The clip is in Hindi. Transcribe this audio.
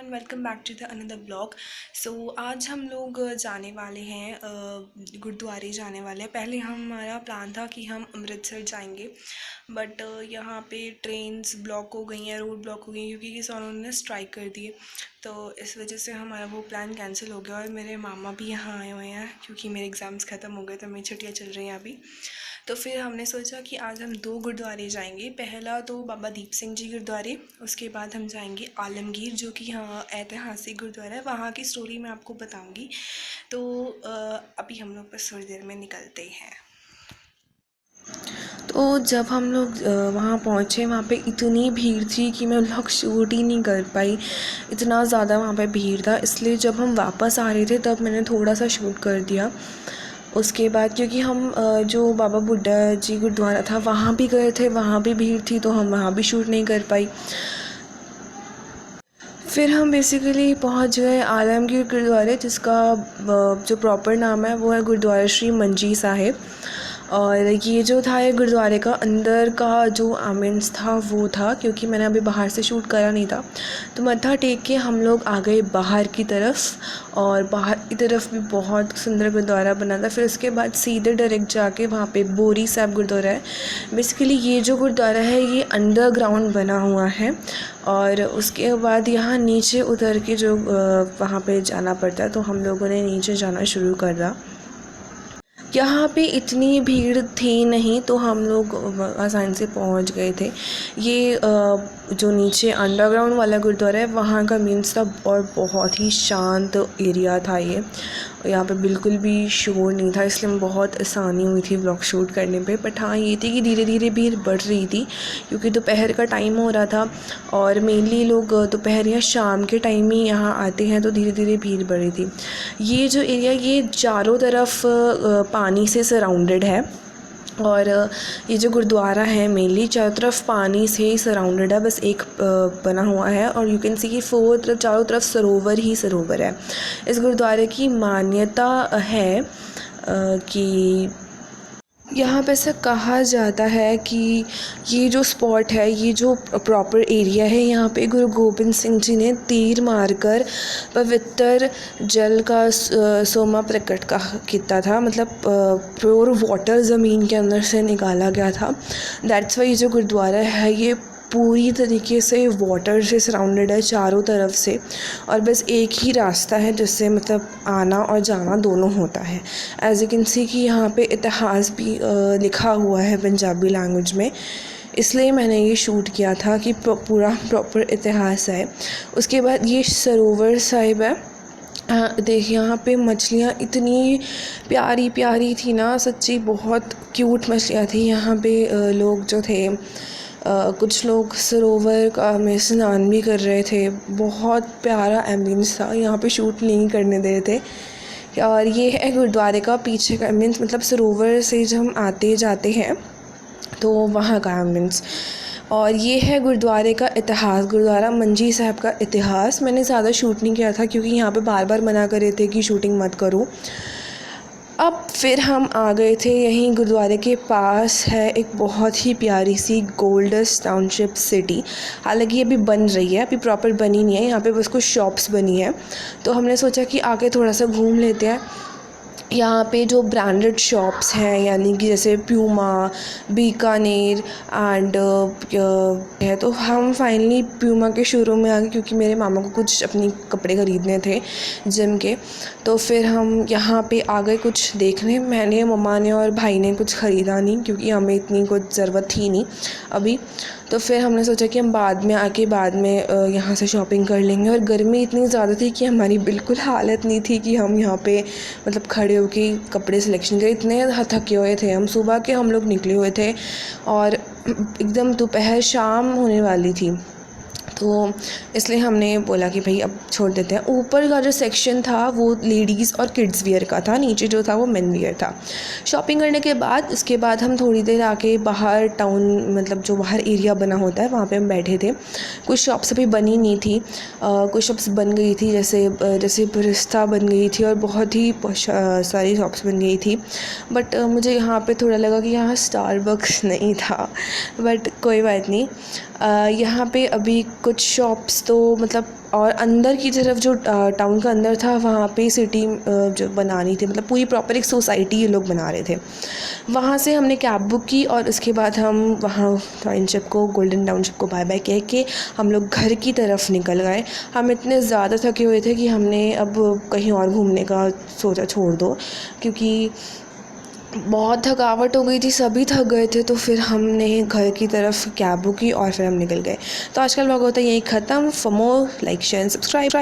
Everyone, welcome back to the another blog. So आज हम लोग जाने वाले हैं, गुरुद्वारे जाने वाले हैं। पहले हमारा प्लान था कि हम अमृतसर जाएंगे, बट यहाँ पे ट्रेन्स ब्लॉक हो गई हैं, रोड ब्लॉक हो गई क्योंकि किसानों ने स्ट्राइक कर दिए। तो इस वजह से हमारा वो प्लान कैंसिल हो गया और मेरे मामा भी यहाँ आए हुए हैं क्योंकि मेरे एग्ज़ाम्स ख़त्म हो गए, तो मेरी छुट्टियाँ चल रही हैं अभी। तो फिर हमने सोचा कि आज हम 2 गुरुद्वारे जाएंगे। पहला तो बाबा दीप सिंह जी गुरुद्वारे, उसके बाद हम जाएंगे आलमगीर, जो कि हाँ ऐतिहासिक गुरुद्वारा है। वहाँ की स्टोरी मैं आपको बताऊंगी। तो अभी हम लोग बस थोड़ी देर में निकलते हैं। तो जब हम लोग वहाँ पहुँचे, वहाँ पे इतनी भीड़ थी कि मैं व्लॉग शूट ही नहीं कर पाई, इतना ज़्यादा वहाँ पे भीड़ था। इसलिए जब हम वापस आ रहे थे तब मैंने थोड़ा सा शूट कर दिया। उसके बाद क्योंकि हम जो बाबा बुड्ढा जी गुरुद्वारा था वहाँ भी गए थे, वहाँ भी भीड़ थी, तो हम वहाँ भी शूट नहीं कर पाई। फिर हम बेसिकली पहुँच गए आलमगीर गुरुद्वारे, जिसका जो प्रॉपर नाम है वो है गुरुद्वारा श्री मंजी साहिब। और ये जो था ये गुरुद्वारे का अंदर का जो एम्बियंस था वो था, क्योंकि मैंने अभी बाहर से शूट करा नहीं था। तो मत्था टेक के हम लोग आ गए बाहर की तरफ, और बाहर की तरफ भी बहुत सुंदर गुरुद्वारा बना था। फिर उसके बाद सीधे डायरेक्ट जाके वहाँ पे बोरी साहब गुरुद्वारा है। बेसिकली ये जो गुरुद्वारा है ये अंडरग्राउंड बना हुआ है, और उसके बाद यहाँ नीचे उतर के जो वहाँ पे जाना पड़ता है, तो हम लोगों ने नीचे जाना शुरू करा। यहाँ पे इतनी भीड़ थी नहीं, तो हम लोग आसानी से पहुँच गए थे। ये जो नीचे अंडरग्राउंड वाला गुरुद्वारा है वहाँ का मीन्स था, और बहुत ही शांत एरिया था ये। यहाँ पे बिल्कुल भी शोर नहीं था, इसलिए बहुत आसानी हुई थी व्लॉग शूट करने पे। बट हाँ ये थी कि धीरे धीरे भीड़ बढ़ रही थी क्योंकि दोपहर का टाइम हो रहा था, और मेनली लोग दोपहर या शाम के टाइम ही यहाँ आते हैं, तो धीरे धीरे भीड़ बढ़ रही थी। ये जो एरिया ये चारों तरफ पानी से सराउंडेड है, और ये जो गुरुद्वारा है मेनली चारों तरफ पानी से ही सराउंडेड है। बस एक बना हुआ है, और यू कैन सी कि चारों तरफ सरोवर ही सरोवर है। इस गुरुद्वारे की मान्यता है कि यहाँ पे से कहा जाता है कि ये जो स्पॉट है, ये जो प्रॉपर एरिया है, यहाँ पे गुरु गोबिंद सिंह जी ने तीर मारकर पवित्र जल का सोमा प्रकट का किया था। मतलब प्योर वाटर ज़मीन के अंदर से निकाला गया था। दैट्स वाई ये जो गुरुद्वारा है ये पूरी तरीके से वाटर से सराउंडेड है चारों तरफ से, और बस एक ही रास्ता है जिससे मतलब आना और जाना दोनों होता है। एज यू कैन सी कि यहाँ पे इतिहास भी लिखा हुआ है पंजाबी लैंग्वेज में, इसलिए मैंने ये शूट किया था कि पूरा प्रॉपर इतिहास है। उसके बाद ये सरोवर साहिब है। देखिए यहाँ पे मछलियाँ इतनी प्यारी प्यारी थी ना, सच्ची बहुत क्यूट मछलियाँ थी। यहाँ पे लोग जो थे कुछ लोग सरोवर का में स्नान भी कर रहे थे। बहुत प्यारा एम्बियंस था, यहाँ पे शूट नहीं करने दे रहे थे। और ये है गुरुद्वारे का पीछे का एम्बियंस, मतलब सरोवर से जब हम आते जाते हैं तो वहाँ का एम्बियंस। और ये है गुरुद्वारे का इतिहास, गुरुद्वारा मंजी साहब का इतिहास। मैंने ज़्यादा शूट नहीं किया था क्योंकि यहाँ पे बार बार मना कर रहे थे कि शूटिंग मत करो। अब फिर हम आ गए थे, यहीं गुरुद्वारे के पास है एक बहुत ही प्यारी सी गोल्डस टाउनशिप सिटी। हालांकि ये अभी बन रही है, अभी प्रॉपर बनी नहीं है, यहाँ पे बस कुछ शॉप्स बनी है। तो हमने सोचा कि आके थोड़ा सा घूम लेते हैं। यहाँ पे जो ब्रांडेड शॉप्स हैं, यानी कि जैसे प्यूमा, बीकानेर एंड है, तो हम फाइनली प्यूमा के शोरूम में आ गए क्योंकि मेरे मामा को कुछ अपनी कपड़े ख़रीदने थे जिम के। तो फिर हम यहाँ पे आ गए कुछ देखने। मैंने, मम्मा ने और भाई ने कुछ ख़रीदा नहीं क्योंकि हमें इतनी कुछ ज़रूरत थी नहीं अभी। तो फिर हमने सोचा कि हम बाद में यहाँ से शॉपिंग कर लेंगे। और गर्मी इतनी ज़्यादा थी कि हमारी बिल्कुल हालत नहीं थी कि हम यहाँ पे मतलब खड़े होके कपड़े सिलेक्शन करें। इतने थके हुए थे हम, सुबह के हम लोग निकले हुए थे और एकदम दोपहर शाम होने वाली थी, तो इसलिए हमने बोला कि भाई अब छोड़ देते हैं। ऊपर का जो सेक्शन था वो लेडीज़ और किड्स वियर का था, नीचे जो था वो मेन वियर था। शॉपिंग करने के बाद उसके बाद हम थोड़ी देर आके बाहर टाउन, मतलब जो बाहर एरिया बना होता है वहाँ पे हम बैठे थे। कुछ शॉप्स अभी बनी नहीं थी, कुछ शॉप्स बन गई थी, जैसे बरिस्ता बन गई थी और बहुत ही सारी शॉप्स बन गई थी। बट मुझे यहाँ पे थोड़ा लगा कि यहाँ स्टारबक्स नहीं था, बट कोई बात नहीं। यहाँ पे अभी कुछ शॉप्स तो मतलब, और अंदर की तरफ जो टाउन का अंदर था वहाँ पे सिटी जो बनानी थी, मतलब पूरी प्रॉपर एक सोसाइटी ये लोग बना रहे थे। वहाँ से हमने कैब बुक की और उसके बाद हम वहाँ टाउनशिप को, गोल्डन टाउनशिप को बाय बाय कह के हम लोग घर की तरफ निकल गए। हम इतने ज़्यादा थके हुए थे कि हमने अब कहीं और घूमने का सोचा छोड़ दो, क्योंकि बहुत थकावट हो गई थी, सभी थक गए थे। तो फिर हमने घर की तरफ कैब बुक की और फिर हम निकल गए। तो आज का व्लॉग होता है यही ख़त्म। For more like share and subscribe.